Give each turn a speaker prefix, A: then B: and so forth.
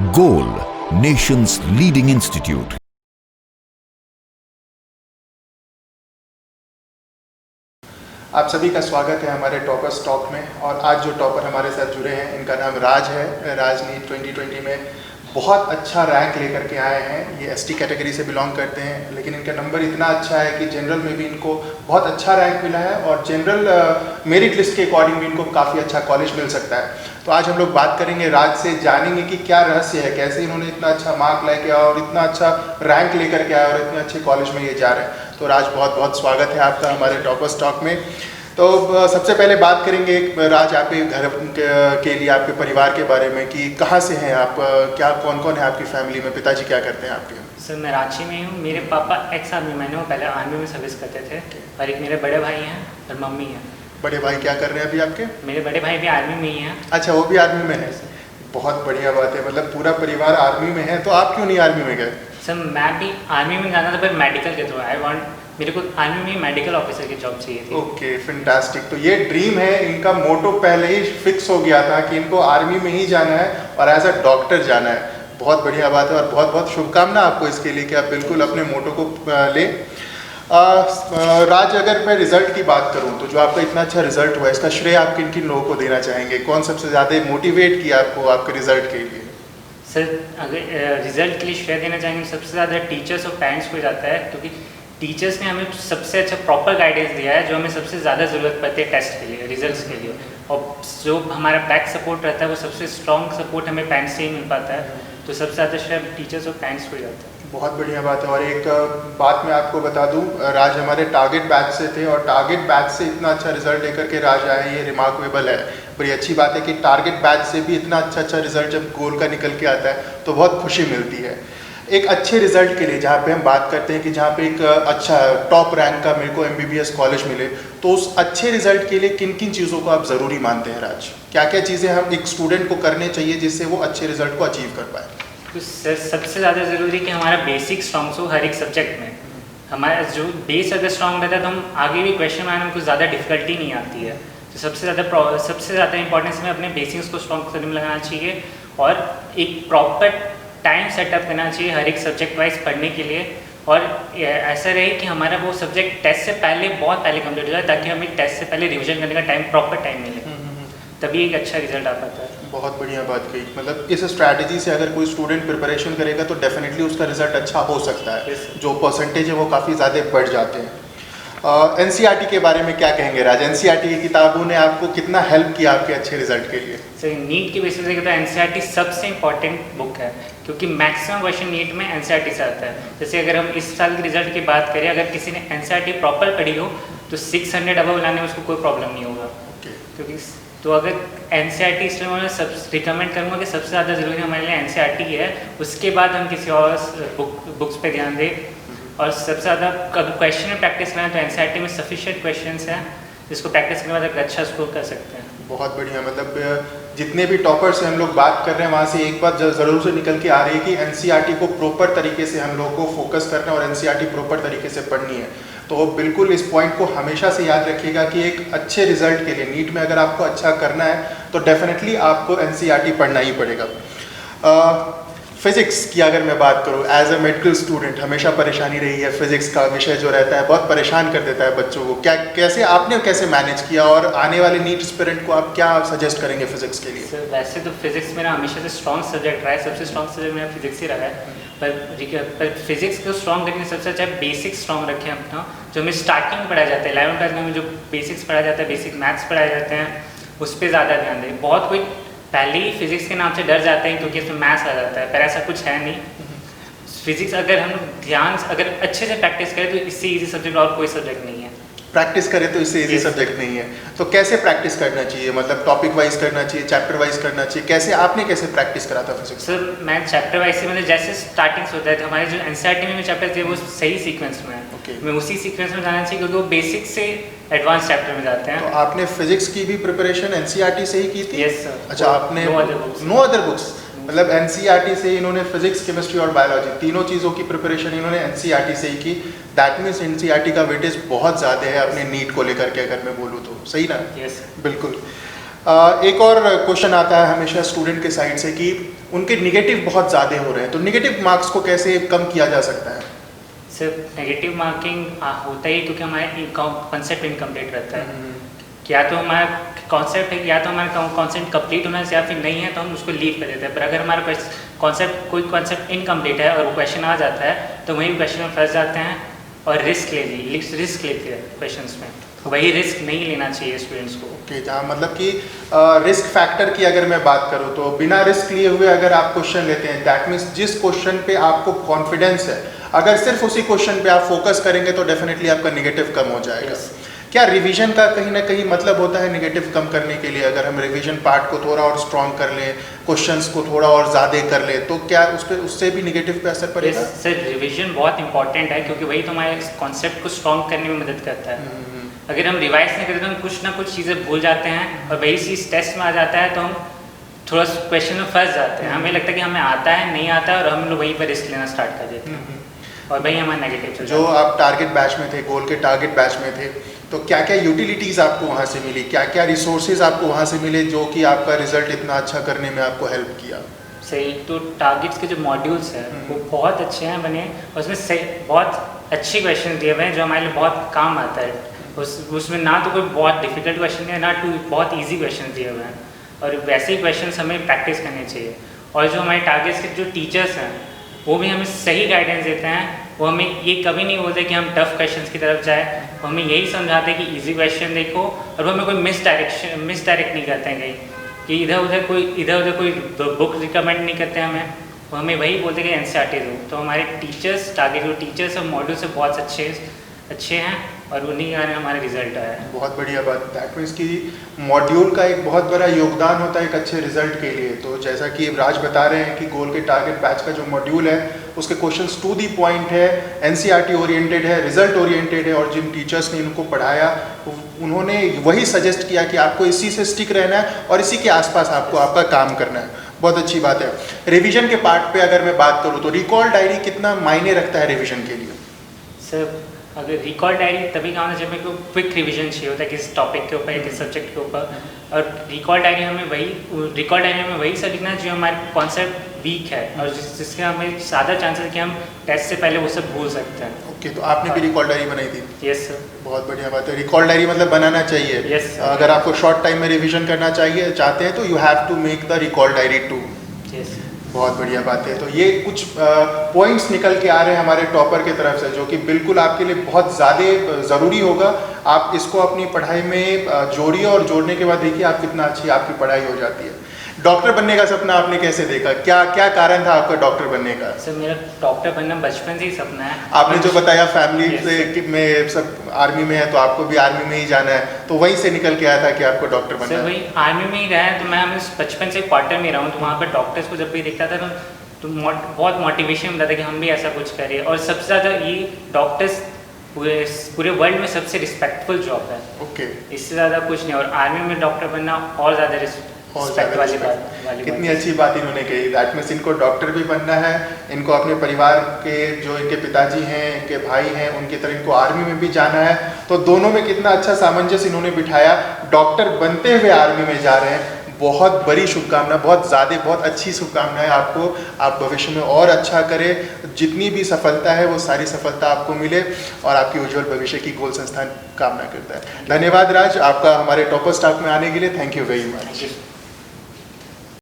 A: Goal, nation's leading institute.
B: आप सभी का स्वागत है हमारे टॉपर्स टॉक में। और आज जो टॉपर हमारे साथ जुड़े हैं इनका नाम राज है। राज नीट 2020 में बहुत अच्छा रैंक लेकर के आए हैं। ये एसटी कैटेगरी से बिलोंग करते हैं, लेकिन इनका नंबर इतना अच्छा है कि जनरल में भी इनको बहुत अच्छा रैंक मिला है और जनरल मेरिट लिस्ट के अकॉर्डिंग भी इनको काफ़ी अच्छा कॉलेज मिल सकता है। तो आज हम लोग बात करेंगे राज से, जानेंगे कि क्या रहस्य है, कैसे इन्होंने इतना अच्छा मार्क लेके आया और इतना अच्छा रैंक लेकर के आया और इतने अच्छे कॉलेज में ये जा रहे हैं। तो राज, बहुत बहुत स्वागत है आपका हमारे टॉपर्स टॉक में। तो सबसे पहले बात करेंगे राज, आपके घर के लिए, आपके परिवार के बारे में कि कहाँ से हैं आप, क्या कौन कौन है आपकी फैमिली में, पिताजी क्या करते हैं आपके?
C: सर मैं रांची में हूँ। मेरे पापा एक्स आर्मी मैन हैं, वो पहले आर्मी में सर्विस करते थे। और एक मेरे बड़े भाई हैं और मम्मी हैं।
B: बड़े भाई क्या कर रहे हैं अभी आपके?
C: मेरे बड़े भाई भी आर्मी में ही हैं।
B: अच्छा, वो भी आर्मी में है। बहुत बढ़िया बात है, मतलब पूरा परिवार आर्मी में है। तो आप क्यों नहीं आर्मी में गए?
C: सर मैं भी आर्मी में जाना था, पर मेडिकल के थ्रू मेरे को आर्मी में मेडिकल ऑफिसर की जॉब चाहिए थी।
B: Okay, fantastic. तो ये ड्रीम है इनका, मोटो पहले ही फिक्स हो गया था कि इनको आर्मी में ही जाना है और एज अ डॉक्टर जाना है। बहुत बढ़िया बात है और बहुत बहुत शुभकामना आपको इसके लिए कि आप बिल्कुल अपने मोटो को लें। राज, अगर मैं रिजल्ट की बात करूं तो जो आपका इतना अच्छा रिजल्ट हुआ, इसका श्रेय आप किन किन लोगों को देना चाहेंगे? कौन सबसे ज़्यादा मोटिवेट किया आपको आपके रिजल्ट के लिए?
C: सर अगर रिजल्ट के लिए श्रेय देना चाहेंगे सबसे ज़्यादा टीचर्स और पेरेंट्स को जाता है, क्योंकि टीचर्स ने हमें सबसे अच्छा प्रॉपर गाइडेंस दिया है जो हमें सबसे ज़्यादा ज़रूरत पड़ती है टेस्ट के लिए, रिजल्ट्स के लिए। और जो हमारा बैक सपोर्ट रहता है वो सबसे स्ट्रॉन्ग सपोर्ट हमें पेरेंट्स से ही मिल पाता है। तो सबसे ज़्यादा श्रेय टीचर्स और पेरेंट्स को जाता है।
B: बहुत बढ़िया बात है। और एक बात मैं आपको बता दूं, राज हमारे टारगेट बैच से थे और टारगेट बैच से इतना अच्छा रिजल्ट लेकर के राज आए, ये रिमार्केबल है। बड़ी अच्छी बात है कि टारगेट बैच से भी इतना अच्छा रिजल्ट जब गोल का निकल के आता है तो बहुत खुशी मिलती है। एक अच्छे रिजल्ट के लिए जहाँ पे हम बात करते हैं कि जहाँ पे एक अच्छा टॉप रैंक का मेरे को MBBS कॉलेज मिले, तो उस अच्छे रिजल्ट के लिए किन किन चीज़ों को आप ज़रूरी मानते हैं राज? क्या क्या चीज़ें हम एक स्टूडेंट को करने चाहिए जिससे वो अच्छे रिजल्ट को अचीव कर पाए?
C: तो सबसे ज़्यादा ज़रूरी कि हमारा बेसिक स्ट्रॉन्ग हो हर एक सब्जेक्ट में। हमारा जो बेस अगर स्ट्रॉन्ग रहता है तो हम आगे भी क्वेश्चन बनाने में कुछ ज़्यादा डिफिकल्टी नहीं आती है। तो सबसे ज़्यादा इंपॉर्टेंस हमें अपने बेसिक्स को स्ट्रॉन्ग करने में लगाना चाहिए और एक प्रॉपर टाइम सेटअप करना चाहिए हर एक सब्जेक्ट वाइज पढ़ने के लिए। और ऐसा रहे कि हमारा वो सब्जेक्ट टेस्ट से पहले बहुत पहले कंप्लीट हो जाए, ताकि हमें टेस्ट से पहले रिवीजन करने का प्रॉपर टाइम मिले, तभी एक अच्छा रिजल्ट आ पाता है।
B: बहुत बढ़िया बात कही। मतलब इस स्ट्रैटेजी से अगर कोई स्टूडेंट प्रिपरेशन करेगा तो डेफिनेटली उसका रिजल्ट अच्छा हो सकता है। जो परसेंटेज है वो काफ़ी ज़्यादा बढ़ जाते हैं। NCERT के बारे में क्या कहेंगे राज? NCERT की किताबों ने आपको कितना हेल्प किया आपके अच्छे रिजल्ट के लिए?
C: सर नीट की बेसिस पे तो NCERT सबसे इम्पॉर्टेंट बुक है, क्योंकि मैक्सिमम क्वेश्चन नीट में NCERT से आता है। जैसे अगर हम इस साल के रिजल्ट की बात करें, अगर किसी ने NCERT प्रॉपर पढ़ी हो तो 600 अबव लाने में उसको कोई प्रॉब्लम नहीं होगा। क्योंकि तो अगर NCERT, इसलिए मैं सब रिकमेंड करूँगा कि सबसे ज़्यादा ज़रूरी हमारे लिए NCERT है। उसके बाद हम किसी और बुक्स पे ध्यान दें। और सबसे ज़्यादा अगर क्वेश्चन में प्रैक्टिस करें तो NCERT में सफिशिएंट क्वेश्चंस हैं जिसको प्रैक्टिस करने के बाद अच्छा स्कोर कर सकते हैं।
B: बहुत बढ़िया। मतलब जितने भी टॉपर से हम लोग बात कर रहे हैं वहाँ से एक बात ज़रूर से निकल के आ रही है कि NCERT को प्रॉपर तरीके से हम लोग को फोकस करना है और NCERT प्रॉपर तरीके से पढ़नी है। तो बिल्कुल इस पॉइंट को हमेशा से याद रखिएगा कि एक अच्छे रिजल्ट के लिए नीट में अगर आपको अच्छा करना है तो डेफिनेटली आपको NCERT पढ़ना ही पड़ेगा। फिज़िक्स की अगर मैं बात करूँ, एज अ मेडिकल स्टूडेंट हमेशा परेशानी रही है। फिज़िक्स का विषय जो रहता है बहुत परेशान कर देता है बच्चों को। आपने कैसे मैनेज किया और आने वाले नीट एस्पिरेंट को आप क्या सजेस्ट करेंगे फिज़िक्स के लिए?
C: सर वैसे तो फिज़िक्स मेरा हमेशा से स्ट्रॉन्ग सब्जेक्ट रहा है, सबसे स्ट्रॉन्ग सब्जेक्ट मेरा फिज़िक्स ही रहा है। पर फिज़िक्स को स्ट्रॉन्ग करने से सबसे अच्छा बेसिक स्ट्रॉन्ग रखें अपना। जो हमें स्टार्टिंग में पढ़ाया जाता है 11th में जो बेसिक्स पढ़ाया जाता है, बेसिक मैथ्स पढ़ाए जाते हैं, उस पर ज़्यादा ध्यान दें। बहुत कोई पहले ही फिज़िक्स के नाम से डर जाते हैं क्योंकि इसमें मैथ्स आ जाता है, पर ऐसा कुछ है नहीं। फिज़िक्स अगर हम अगर अच्छे से प्रैक्टिस करें तो इससे ईजी सब्जेक्ट और कोई सब्जेक्ट नहीं है।
B: प्रैक्टिस करें तो इससे इजी सब्जेक्ट नहीं है। तो कैसे प्रैक्टिस करना चाहिए? मतलब टॉपिक वाइज करना चाहिए, चैप्टर वाइज करना चाहिए? कैसे आपने प्रैक्टिस करा था फिजिक्स?
C: सर मैं चैप्टर वाइज से, मतलब जैसे स्टार्टिंग से होता है, तो हमारे जो NCERT में चैप्टर थे वो सही सीक्वेंस में है। मैं उसी सीक्वेंस में जाना चाहिए क्योंकि वो बेसिक से एडवांस चैप्टर में जाते हैं।
B: तो आपने फिजिक्स की भी प्रिपरेशन NCERT से ही की थी?
C: Yes sir.
B: अच्छा, आपने नो अदर बुक्स? मतलब NCERT से इन्होंने फिजिक्स, केमिस्ट्री और बायोलॉजी तीनों चीज़ों की प्रिपरेशन इन्होंने NCERT से ही की। दैट मीन्स NCERT का वेटेज बहुत ज़्यादा है अपने नीट को लेकर के, अगर मैं बोलूँ तो। सही ना?
C: यस
B: बिल्कुल। एक और क्वेश्चन आता है हमेशा स्टूडेंट के साइड से कि उनके निगेटिव बहुत ज़्यादा हो रहे हैं, तो निगेटिव मार्क्स को कैसे कम किया जा सकता है?
C: सिर्फ नेगेटिव मार्किंग होता ही क्योंकि हमारा कॉन्सेप्ट इनकम्प्लीट रहता है। या तो हमारा कॉन्सेप्ट है, या तो हमारा कॉन्सेप्ट कंप्लीट होना चाहिए, या फिर नहीं है तो हम उसको लीव कर देते हैं। पर अगर हमारा कोई कॉन्सेप्ट इनकम्प्लीट है और वो क्वेश्चन आ जाता है तो वही क्वेश्चन में फंस जाते हैं और रिस्क लेते हैं क्वेश्चंस में। वही रिस्क नहीं लेना चाहिए स्टूडेंट्स को।
B: ओके, जहाँ मतलब कि रिस्क फैक्टर की अगर मैं बात करूँ तो बिना रिस्क लिए हुए अगर आप क्वेश्चन लेते हैं, दैट मीन्स जिस क्वेश्चन पे आपको कॉन्फिडेंस है, अगर सिर्फ उसी क्वेश्चन पे आप फोकस करेंगे तो डेफिनेटली आपका निगेटिव कम हो जाएगा।
C: Yes.
B: क्या रिवीजन का कहीं ना कहीं मतलब होता है निगेटिव कम करने के लिए? अगर हम रिवीजन पार्ट को थोड़ा और स्ट्रॉन्ग कर लें, क्वेश्चंस को थोड़ा और ज़्यादा कर लें, तो क्या उससे भी निगेटिव पे असर पड़ेगा?
C: सर, रिवीजन बहुत इंपॉर्टेंट है क्योंकि वही तो हमारे कॉन्सेप्ट को स्ट्रॉन्ग करने में मदद करता है। अगर हम रिवाइज नहीं करते तो हम कुछ ना कुछ चीज़ें भूल जाते हैं और वही चीज़ टेस्ट में आ जाता है तो हम थोड़ा क्वेश्चन में फंस जाते हैं। हमें लगता है कि हमें आता है, नहीं आता है, और हम लोग वहीं पर रिस्क लेना स्टार्ट कर देते हैं और वही हमारा नेगेटिव।
B: जो आप टारगेट बैच में थे, गोल के टारगेट बैच में थे, तो क्या क्या यूटिलिटीज़ आपको वहाँ से मिली, क्या क्या रिसोर्सेज आपको वहाँ से मिले जो कि आपका रिजल्ट इतना अच्छा करने में आपको हेल्प किया?
C: सही, तो टारगेट्स के जो मॉड्यूल्स हैं वो बहुत अच्छे हैं बने, और उसमें सही बहुत अच्छे क्वेश्चन दिए हुए हैं जो हमारे लिए बहुत काम आता है। उसमें ना तो कोई बहुत डिफिकल्ट क्वेश्चन है, ना बहुत ईजी क्वेश्चन दिए हुए हैं, और वैसे ही क्वेश्चन हमें प्रैक्टिस करने चाहिए। और जो हमारे टारगेट्स के जो टीचर्स हैं वो भी हमें सही गाइडेंस देते हैं। वो हमें ये कभी नहीं बोलते कि हम टफ क्वेश्चंस की तरफ जाए, वो हमें यही समझाते हैं कि इजी क्वेश्चन देखो, और वो हमें कोई मिसडायरेक्ट नहीं करते हैं कहीं कि इधर उधर कोई बुक रिकमेंड नहीं करते हैं हमें। वो हमें वही बोलते हैं कि एनसीईआरटी दो। तो हमारे टीचर्स, टारगेट जो टीचर्स और मॉड्यूल से बहुत अच्छे हैं और उन्हीं कारण हमारे रिजल्ट आया है।
B: बहुत बढ़िया बात। दैट मीन्स कि मॉड्यूल का एक बहुत बड़ा योगदान होता है एक अच्छे रिजल्ट के लिए। तो जैसा कि राज बता रहे हैं कि गोल के टारगेट बैच का जो मॉड्यूल है उसके क्वेश्चंस टू दी पॉइंट है, एनसीईआरटी ओरिएंटेड है, रिजल्ट ओरिएंटेड है, और जिन टीचर्स ने इनको पढ़ाया उन्होंने वही सजेस्ट किया कि आपको इसी से स्टिक रहना है और इसी के आसपास आपको आपका काम करना है। बहुत अच्छी बात है। रिवीजन के पार्ट पे अगर मैं बात करूँ तो रिकॉल डायरी कितना मायने रखता है रिवीजन के लिए?
C: सर, अगर रिकॉल डायरी तभी काम जब मेरे को क्विक रिवीजन चाहिए होता है किसी टॉपिक के ऊपर या किसी सब्जेक्ट के ऊपर, और रिकॉल डायरी में वही सब लिखना है जो हमारे कॉन्सेप्ट वीक है और जिसके हमें ज़्यादा चांसेस है कि हम टेस्ट से पहले वो सब भूल सकते हैं।
B: ओके, तो आपने भी रिकॉल डायरी बनाई थी?
C: Yes sir.
B: बहुत बढ़िया बात है। रिकॉल डायरी मतलब बनाना चाहिए।
C: Yes sir.
B: अगर आपको शॉर्ट टाइम में रिवीजन करना चाहते हैं तो you have to make the recall diary too.
C: Yes.
B: बहुत बढ़िया बात है। तो ये कुछ पॉइंट्स निकल के आ रहे हैं हमारे टॉपर की तरफ से जो कि बिल्कुल आपके लिए बहुत ज़्यादा ज़रूरी होगा। आप इसको अपनी पढ़ाई में जोड़िए और जोड़ने के बाद देखिए आप कितना अच्छी आपकी पढ़ाई हो जाती है। डॉक्टर बनने का सपना आपने कैसे देखा? क्या कारण था आपका डॉक्टर बनने का?
C: सर, मेरा डॉक्टर बनना बचपन से ही सपना है।
B: आपने जो बताया फैमिली से में सब आर्मी में है तो आपको भी आर्मी में ही जाना है, तो वहीं से निकल के आया था कि आपको डॉक्टर बनना है?
C: सर, वही आर्मी में ही रहा है। तो मैं बचपन से क्वार्टर में रहा हूँ, तो वहाँ पर डॉक्टर्स को जब भी देखता था तो बहुत मोटिवेशन मिलता था कि हम भी ऐसा कुछ करें। और सबसे ज़्यादा ये डॉक्टर्स पूरे वर्ल्ड में सबसे रिस्पेक्टफुल जॉब है।
B: ओके,
C: इससे ज़्यादा कुछ नहीं। और आर्मी में डॉक्टर बनना और ज़्यादा रिस्पेक्ट वाली बात।
B: कितनी अच्छी बात इन्होंने कही। दैट मीन्स इनको डॉक्टर भी बनना है, इनको अपने परिवार के जो इनके पिताजी हैं, इनके भाई हैं, उनकी तरह इनको आर्मी में भी जाना है। तो दोनों में कितना अच्छा सामंजस्य इन्होंने बिठाया। डॉक्टर बनते हुए आर्मी में जा रहे हैं। बहुत बड़ी शुभकामना, बहुत अच्छी शुभकामनाएं आपको। आप भविष्य में और अच्छा करें, जितनी भी सफलता है वो सारी सफलता आपको मिले और आपकी उज्जवल भविष्य की गोल संस्थान कामना करता है। धन्यवाद राज, आपका हमारे टॉपर स्टाफ में आने के लिए। Thank you very much.